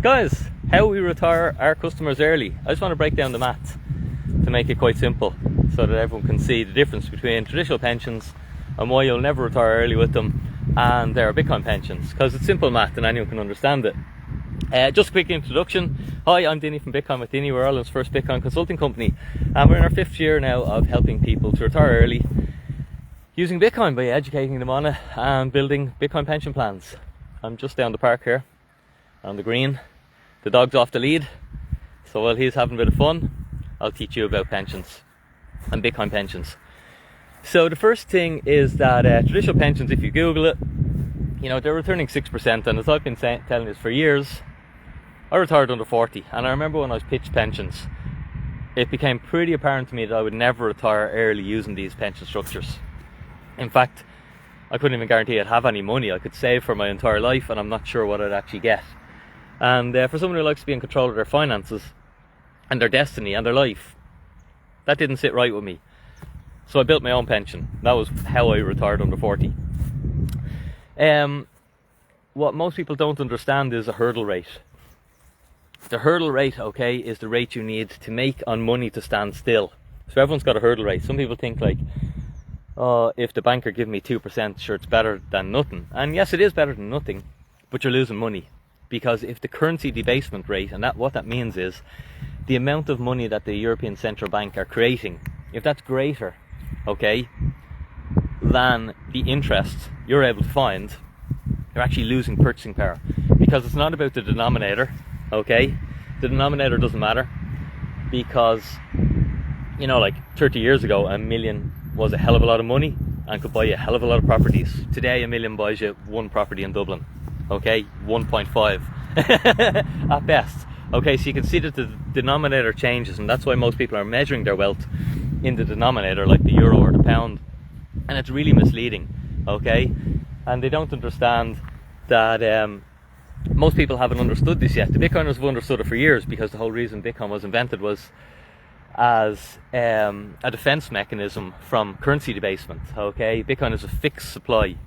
Guys, how we retire our customers early. I just want to break down the maths to make it quite simple so that everyone can see the difference between traditional pensions and why you'll never retire early with them and their Bitcoin pensions, because it's simple math and anyone can understand it. Just a quick introduction. Hi, I'm Dinny from Bitcoin With Dinny. We're Ireland's first Bitcoin consulting company, and we're in our 5th year now of helping people to retire early using Bitcoin by educating them on it and building Bitcoin pension plans. I'm just down the park here on the green. The dog's off the lead, so while he's having a bit of fun, I'll teach you about pensions and Bitcoin pensions. So the first thing is that traditional pensions, if you Google it, you know, they're returning 6%, and as I've been telling this for years, I retired under 40, and I remember when I was pitched pensions, it became pretty apparent to me that I would never retire early using these pension structures. In fact, I couldn't even guarantee I'd have any money. I could save for my entire life, and I'm not sure what I'd actually get. And for someone who likes to be in control of their finances and their destiny and their life, that didn't sit right with me. So I built my own pension. That was how I retired under 40. What most people don't understand is a hurdle rate. The hurdle rate, okay, is the rate you need to make on money to stand still. So everyone's got a hurdle rate. Some people think like, oh, if the banker give me 2%, sure, it's better than nothing. And yes, it is better than nothing, but you're losing money. Because if the currency debasement rate, and what that means is the amount of money that the European Central Bank are creating, if that's greater, okay, than the interest you're able to find, you're actually losing purchasing power. Because it's not about the denominator, okay? The denominator doesn't matter, because, you know, like 30 years ago, $1 million was a hell of a lot of money and could buy you a hell of a lot of properties. Today, $1 million buys you one property in Dublin. Okay, 1.5 at best. Okay, so you can see that the denominator changes, and that's why most people are measuring their wealth in the denominator, like the euro or the pound, and it's really misleading. Okay, and they don't understand that most people haven't understood this yet. The Bitcoiners have understood it for years, because the whole reason Bitcoin was invented was as a defense mechanism from currency debasement. Okay, Bitcoin is a fixed supply.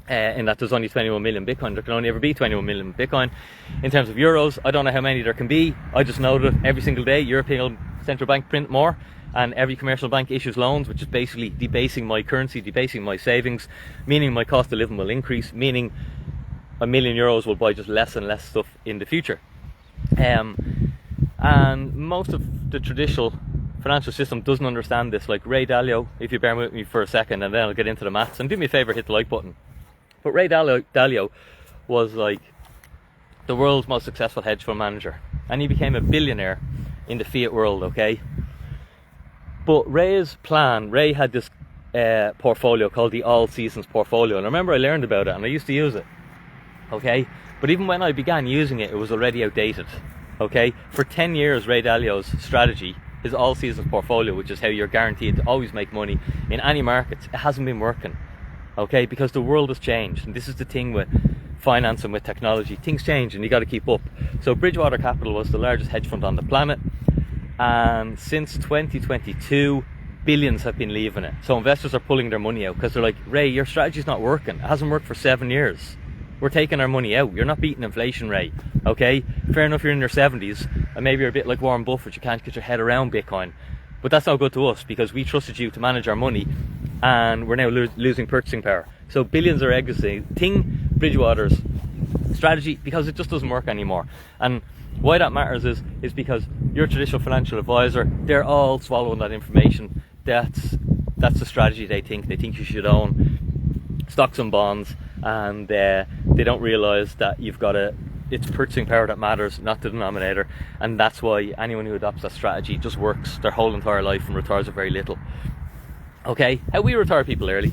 In that there's only 21 million Bitcoin. There can only ever be 21 million Bitcoin. In terms of euros, I don't know how many there can be. I just know that every single day European Central Bank print more, and every commercial bank issues loans, which is basically debasing my currency, debasing my savings, meaning my cost of living will increase, meaning €1 million will buy just less and less stuff in the future. And most of the traditional financial system doesn't understand this. Like Ray Dalio, if you bear with me for a second, and then I'll get into the maths, and do me a favor, hit the like button. But Ray Dalio was like the world's most successful hedge fund manager, and he became a billionaire in the fiat world, okay? But Ray had this portfolio called the All Seasons portfolio, and I remember I learned about it and I used to use it, okay? But even when I began using it, it was already outdated, okay? For 10 years, Ray Dalio's strategy, his All Seasons portfolio, which is how you're guaranteed to always make money in any markets, it hasn't been working. Okay, because the world has changed, and this is the thing with finance and with technology. Things change and you got to keep up. So Bridgewater Capital was the largest hedge fund on the planet, and since 2022 billions have been leaving it. So investors are pulling their money out because they're like, Ray, your strategy's not working. It hasn't worked for 7 years. We're taking our money out. You're not beating inflation, Ray. Okay, fair enough, you're in your 70s and maybe you're a bit like Warren Buffett, you can't get your head around Bitcoin, but that's not good to us because we trusted you to manage our money, and we're now losing purchasing power. So billions are exiting Bridgewater's strategy because it just doesn't work anymore. And why that matters is because your traditional financial advisor, they're all swallowing that information. That's the strategy they think you should own stocks and bonds, and they don't realize that it's purchasing power that matters, not the denominator. And that's why anyone who adopts that strategy just works their whole entire life and retires with very little. Okay, how we retire people early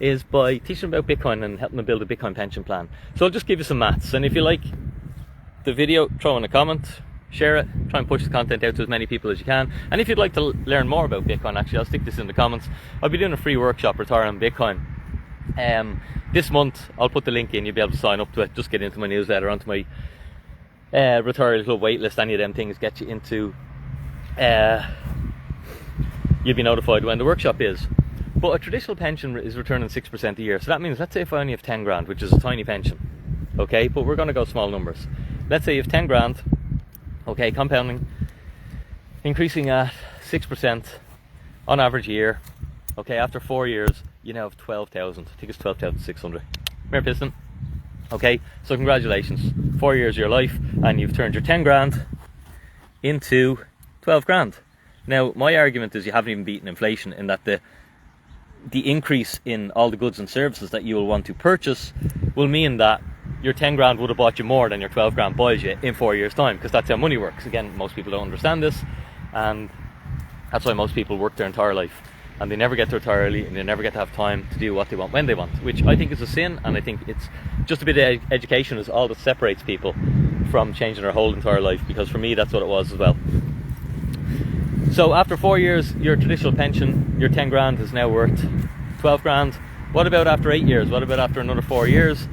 is by teaching them about Bitcoin and helping them build a Bitcoin pension plan. So I'll just give you some maths, and if you like the video, throw in a comment, share it, try and push the content out to as many people as you can. And if you'd like to learn more about Bitcoin, actually I'll stick this in the comments. I'll be doing a free workshop, Retiring Bitcoin. This month I'll put the link in, you'll be able to sign up to it, just get into my newsletter, onto my Retire Club waitlist. Any of them things get you into you'll be notified when the workshop is. But a traditional pension is returning 6% a year. So that means, let's say if I only have 10 grand, which is a tiny pension, okay, but we're going to go small numbers. let's say you have 10 grand, okay, compounding, increasing at 6% on average a year. Okay, after 4 years, you now have 12,000. I think it's 12,600. Mere piston. Okay, so congratulations. 4 years of your life, and you've turned your 10 grand into 12 grand. Now, my argument is you haven't even beaten inflation, in that the increase in all the goods and services that you will want to purchase will mean that your 10 grand would have bought you more than your 12 grand buys you in 4 years' time, because that's how money works. Again, most people don't understand this, and that's why most people work their entire life, and they never get to retire early, and they never get to have time to do what they want when they want, which I think is a sin. And I think it's just a bit of education is all that separates people from changing their whole entire life, because for me that's what it was as well. So after 4 years, your traditional pension, your 10 grand is now worth 12 grand. What about after 8 years? What about after another 4 years?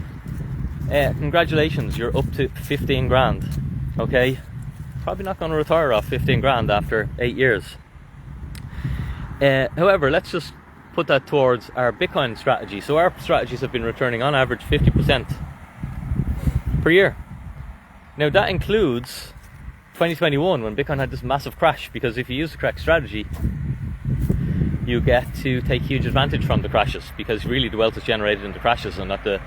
Congratulations, you're up to 15 grand. Okay, probably not going to retire off 15 grand after 8 years. However, let's just put that towards our Bitcoin strategy. So our strategies have been returning on average 50% per year. Now that includes 2021, when Bitcoin had this massive crash, because if you use the correct strategy, you get to take huge advantage from the crashes, because really the wealth is generated in the crashes, and not the,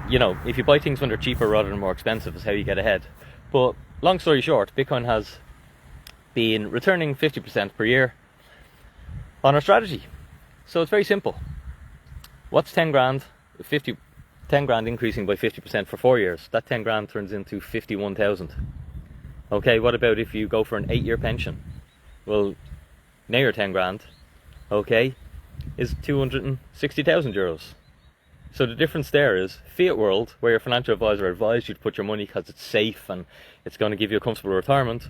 if you buy things when they're cheaper rather than more expensive is how you get ahead. But long story short, Bitcoin has been returning 50% per year on our strategy. So it's very simple. What's 10 grand? 10 grand increasing by 50% for 4 years. That 10 grand turns into 51,000. Okay, what about if you go for an 8-year pension? Well, now your 10 grand, okay, is 260,000 euros. So the difference there is fiat world, where your financial advisor advised you to put your money because it's safe and it's going to give you a comfortable retirement.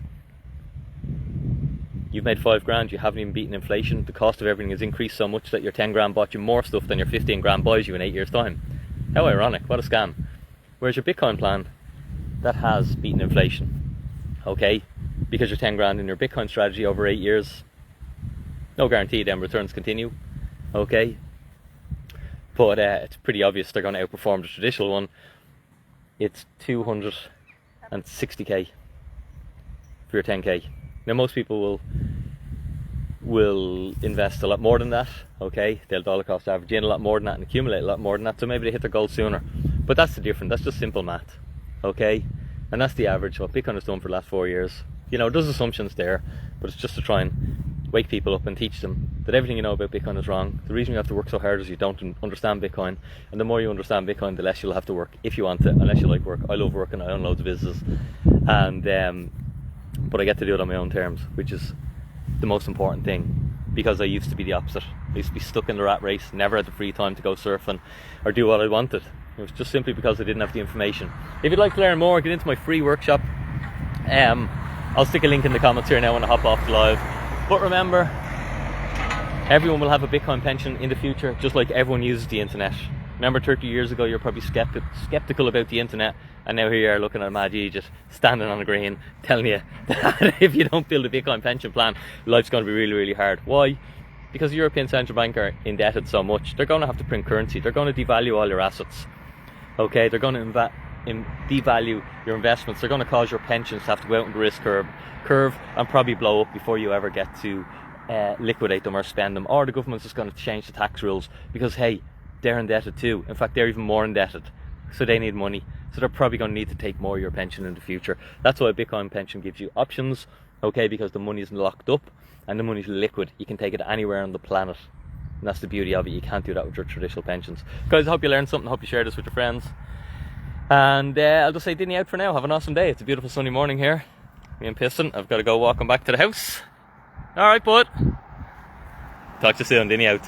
You've made 5 grand, you haven't even beaten inflation. The cost of everything has increased so much that your 10 grand bought you more stuff than your 15 grand buys you in 8 years' time. How ironic, what a scam. Whereas your Bitcoin plan, that has beaten inflation. Okay, because you're 10 grand in your Bitcoin strategy over 8 years, no guarantee them returns continue. Okay, but it's pretty obvious they're going to outperform the traditional one. It's 260k for your 10k. Now most people will invest a lot more than that. Okay, they'll dollar cost average in a lot more than that and accumulate a lot more than that, so maybe they hit their goal sooner. But that's the difference. That's just simple math. Okay, and that's the average, what Bitcoin has done for the last 4 years. There's assumptions there, but it's just to try and wake people up and teach them that everything you know about Bitcoin is wrong. The reason you have to work so hard is you don't understand Bitcoin, and the more you understand Bitcoin, the less you'll have to work if you want to, unless you like work. I love working, I own loads of businesses, and but I get to do it on my own terms, which is the most important thing, because I used to be the opposite. I used to be stuck in the rat race, never had the free time to go surfing or do what I wanted. It was just simply because I didn't have the information. If you'd like to learn more, get into my free workshop. I'll stick a link in the comments here now when I hop off the live. But remember, everyone will have a Bitcoin pension in the future, just like everyone uses the internet. Remember 30 years ago, you're probably skeptical about the internet, and now here you are looking at a mad idiot standing on a green telling you that if you don't build a Bitcoin pension plan, life's going to be really, really hard. Why? Because the European Central Bank are indebted so much, they're going to have to print currency, they're going to devalue all your assets. Okay, they're going to devalue your investments, they're going to cause your pensions to have to go out in the risk curve and probably blow up before you ever get to liquidate them or spend them. Or the government's just going to change the tax rules because, hey, they're indebted too. In fact, they're even more indebted, so they need money. So they're probably going to need to take more of your pension in the future. That's why a Bitcoin pension gives you options, okay, because the money is locked up and the money's liquid. You can take it anywhere on the planet. And that's the beauty of it. You can't do that with your traditional pensions. Guys, I hope you learned something. I hope you share this with your friends. And I'll just say Dinny out for now. Have an awesome day. It's a beautiful sunny morning here. Me and Piston, I've got to go walking back to the house. Alright, bud. Talk to you soon. Dinny out.